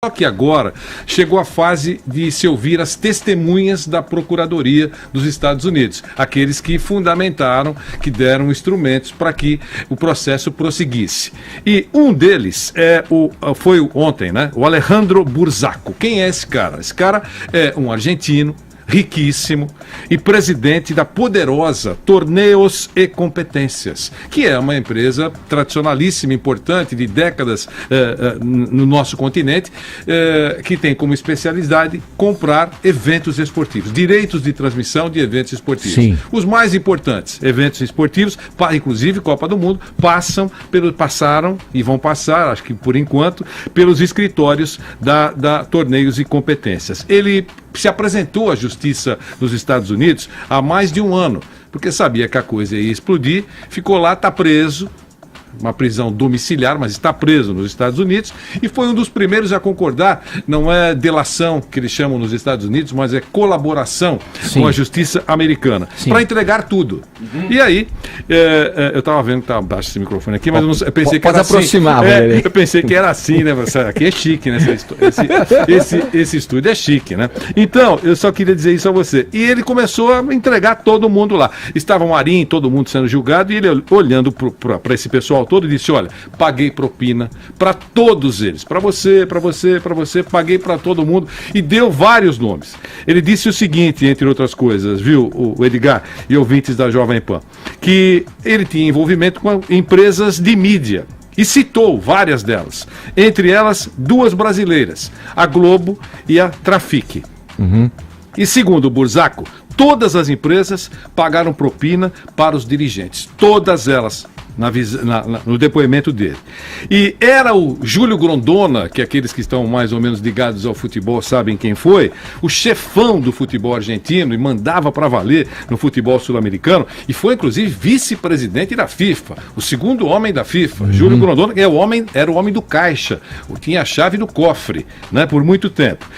Só que agora chegou a fase de se ouvir as testemunhas da Procuradoria dos Estados Unidos, aqueles que fundamentaram, que deram instrumentos para que o processo prosseguisse. E um deles foi ontem, né? O Alejandro Burzaco. Quem é esse cara? Esse cara é um argentino, riquíssimo e presidente da poderosa Torneos e Competências, que é uma empresa tradicionalíssima, importante, de décadas no nosso continente, que tem como especialidade comprar eventos esportivos, direitos de transmissão de eventos esportivos. Sim. Os mais importantes eventos esportivos, inclusive Copa do Mundo, passaram e vão passar, acho que por enquanto, pelos escritórios da Torneios e Competências. Ele se apresentou à Justiça dos Estados Unidos há mais de um ano, porque sabia que a coisa ia explodir, ficou lá, está preso, uma prisão domiciliar, mas está preso nos Estados Unidos, e foi um dos primeiros a concordar. Não é delação que eles chamam nos Estados Unidos, mas é colaboração com a justiça americana, para entregar tudo. E aí, eu estava vendo que estava baixo esse microfone aqui, mas eu pensei que era assim. Aproximar, eu pensei que era assim, né? Aqui é chique, né? Esse estúdio é chique, né? Então, eu só queria dizer isso a você. E ele começou a entregar todo mundo lá. Estava o Marinho, todo mundo sendo julgado, e ele olhando para esse pessoal todo, disse: olha, paguei propina para todos eles, para você, paguei para todo mundo, e deu vários nomes. Ele disse o seguinte, entre outras coisas, viu, o Edgar e ouvintes da Jovem Pan, que ele tinha envolvimento com empresas de mídia, e citou várias delas, entre elas duas brasileiras, a Globo e a Trafic. E segundo o Burzaco, todas as empresas pagaram propina para os dirigentes, todas elas, no depoimento dele. E era o Júlio Grondona, que aqueles que estão mais ou menos ligados ao futebol sabem quem foi, o chefão do futebol argentino, e mandava para valer no futebol sul-americano, e foi inclusive vice-presidente da FIFA, o segundo homem da FIFA. Júlio Grondona era o homem do caixa, tinha a chave do cofre, né, por muito tempo.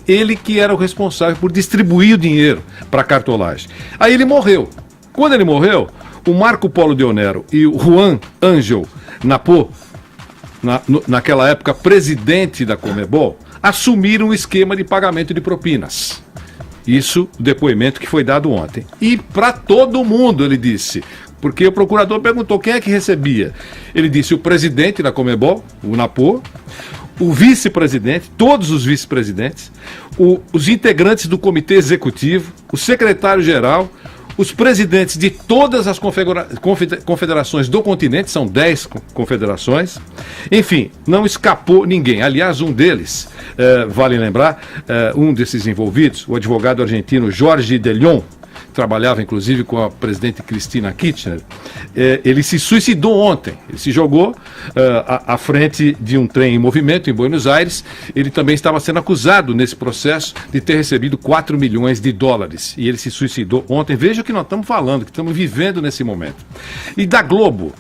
Ele que era o responsável por distribuir o dinheiro para a cartolagem. Aí ele morreu. Quando ele morreu, o Marco Polo Deonero e o Juan Ángel Napó, naquela época presidente da Conmebol, assumiram o esquema de pagamento de propinas. Isso, o depoimento que foi dado ontem. E para todo mundo, ele disse, porque o procurador perguntou quem é que recebia. Ele disse: o presidente da Conmebol, o Napó, o vice-presidente, todos os vice-presidentes, os integrantes do comitê executivo, o secretário-geral, os presidentes de todas as confederações do continente, são 10 confederações, enfim, não escapou ninguém. Aliás, um deles, vale lembrar, um desses envolvidos, o advogado argentino Jorge de Leon, trabalhava inclusive com a presidente Cristina Kirchner, ele se suicidou ontem. Ele se jogou à frente de um trem em movimento em Buenos Aires. Ele também estava sendo acusado nesse processo de ter recebido 4 milhões de dólares. E ele se suicidou ontem. Veja o que nós estamos falando, que estamos vivendo nesse momento. E da Globo,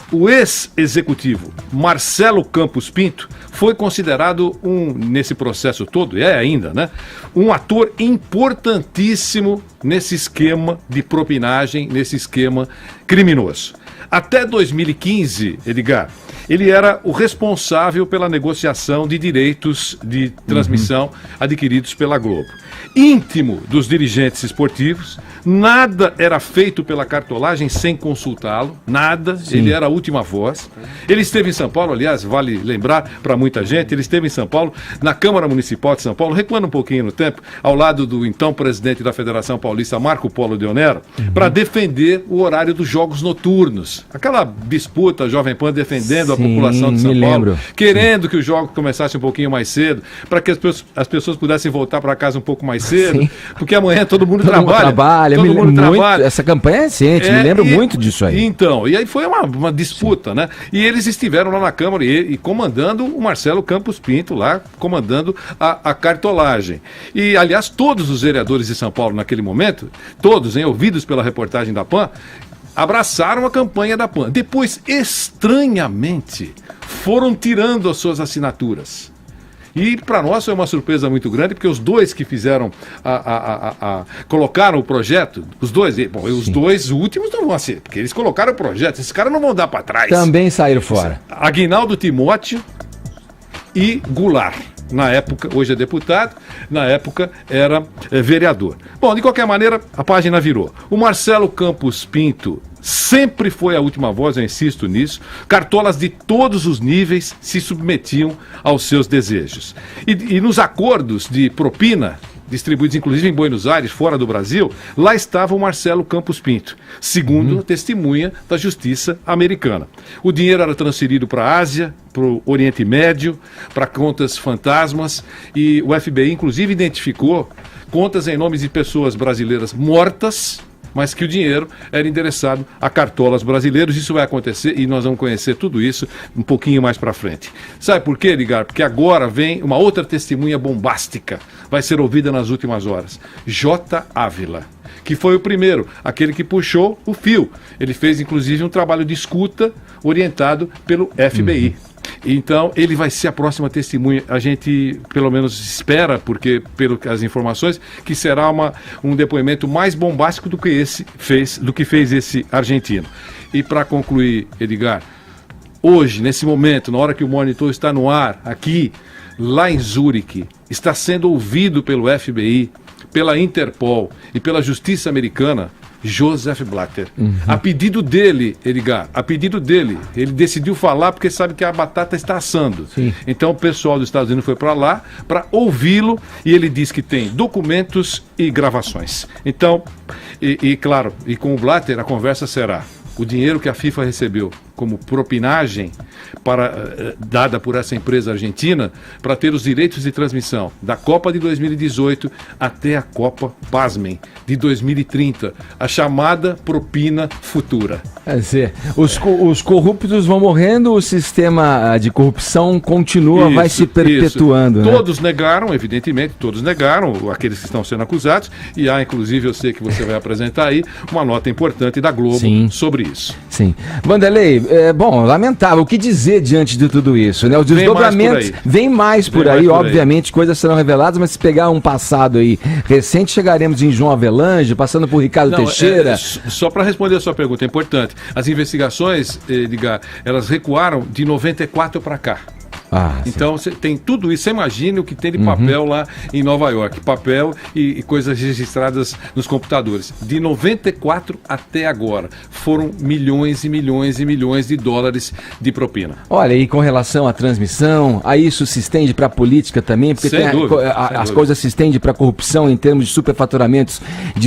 o ex-executivo Marcelo Campos Pinto foi considerado nesse processo todo, ainda, né, um ator importantíssimo nesse esquema de propinagem, nesse esquema criminoso. Até 2015, Edgar, ele era o responsável pela negociação de direitos de transmissão adquiridos pela Globo. Íntimo dos dirigentes esportivos, nada era feito pela cartolagem sem consultá-lo, nada. Sim. Ele era a última voz. Ele esteve em São Paulo, aliás, vale lembrar para muita gente, ele esteve em São Paulo, na Câmara Municipal de São Paulo, recuando um pouquinho no tempo, ao lado do então presidente da Federação Paulista, Marco Polo Deonero, para defender o horário dos jogos noturnos. Aquela disputa, Jovem Pan defendendo a população de São Paulo, querendo que os jogos começassem um pouquinho mais cedo, para que as pessoas pudessem voltar para casa um pouco mais cedo, porque amanhã todo mundo trabalha. Todo mundo trabalha. Essa campanha é recente, me lembro muito disso aí. Então, e aí foi uma disputa, né? E eles estiveram lá na Câmara e comandando o Marcelo Campos Pinto lá, comandando a cartolagem. E, aliás, todos os vereadores de São Paulo naquele momento, todos, ouvidos pela reportagem da PAN, abraçaram a campanha da PAN. Depois, estranhamente, foram tirando as suas assinaturas. E para nós foi uma surpresa muito grande, porque os dois que fizeram, colocaram o projeto, os dois últimos não vão ser, porque eles colocaram o projeto, esses caras não vão dar para trás. Também saíram fora. Aguinaldo Timóteo e Goulart. Na época, hoje é deputado, na época era vereador. Bom, de qualquer maneira, a página virou. O Marcelo Campos Pinto sempre foi a última voz, eu insisto nisso. Cartolas de todos os níveis se submetiam aos seus desejos. E nos acordos de propina, distribuídos inclusive em Buenos Aires, fora do Brasil, lá estava o Marcelo Campos Pinto, segundo a testemunha da justiça americana. O dinheiro era transferido para a Ásia, para o Oriente Médio, para contas fantasmas, e o FBI inclusive identificou contas em nomes de pessoas brasileiras mortas, mas que o dinheiro era endereçado a cartolas brasileiros. Isso vai acontecer e nós vamos conhecer tudo isso um pouquinho mais para frente. Sabe por quê, Edgar? Porque agora vem uma outra testemunha bombástica, vai ser ouvida nas últimas horas. J. Ávila, que foi o primeiro, aquele que puxou o fio. Ele fez inclusive um trabalho de escuta orientado pelo FBI. Então, ele vai ser a próxima testemunha. A gente, pelo menos, espera, porque, pelas informações, que será um depoimento mais bombástico do que fez esse argentino. E para concluir, Edgar, hoje, nesse momento, na hora que o Monitor está no ar, aqui, lá em Zurique, está sendo ouvido pelo FBI, pela Interpol e pela Justiça Americana, Joseph Blatter. A pedido dele, Edgar, ele decidiu falar porque sabe que a batata está assando. Sim. Então o pessoal dos Estados Unidos foi para lá para ouvi-lo e ele diz que tem documentos e gravações. Então, claro, e com o Blatter a conversa será: o dinheiro que a FIFA recebeu como propinagem dada por essa empresa argentina para ter os direitos de transmissão da Copa de 2018 até a Copa, pasmem, de 2030, a chamada propina futura. Quer dizer, os corruptos vão morrendo, o sistema de corrupção continua, vai se perpetuando. Né? Todos negaram, evidentemente, aqueles que estão sendo acusados, e há, inclusive, eu sei que você vai apresentar aí, uma nota importante da Globo sobre isso. Sim. Vanderlei, bom, lamentável. O que dizer diante de tudo isso, né? Os desdobramentos vem mais por aí, obviamente, coisas serão reveladas, mas se pegar um passado aí recente, chegaremos em João Avelange, passando por Ricardo Teixeira. Só para responder a sua pergunta, é importante. As investigações, Edgar, elas recuaram de 94 para cá. Então você tem tudo isso, você imagina o que tem de papel lá em Nova York, papel e coisas registradas nos computadores. De 94 até agora, foram milhões e milhões e milhões de dólares de propina. Olha, e com relação à transmissão, aí isso se estende para a política também, porque as coisas se estendem para a corrupção em termos de superfaturamentos de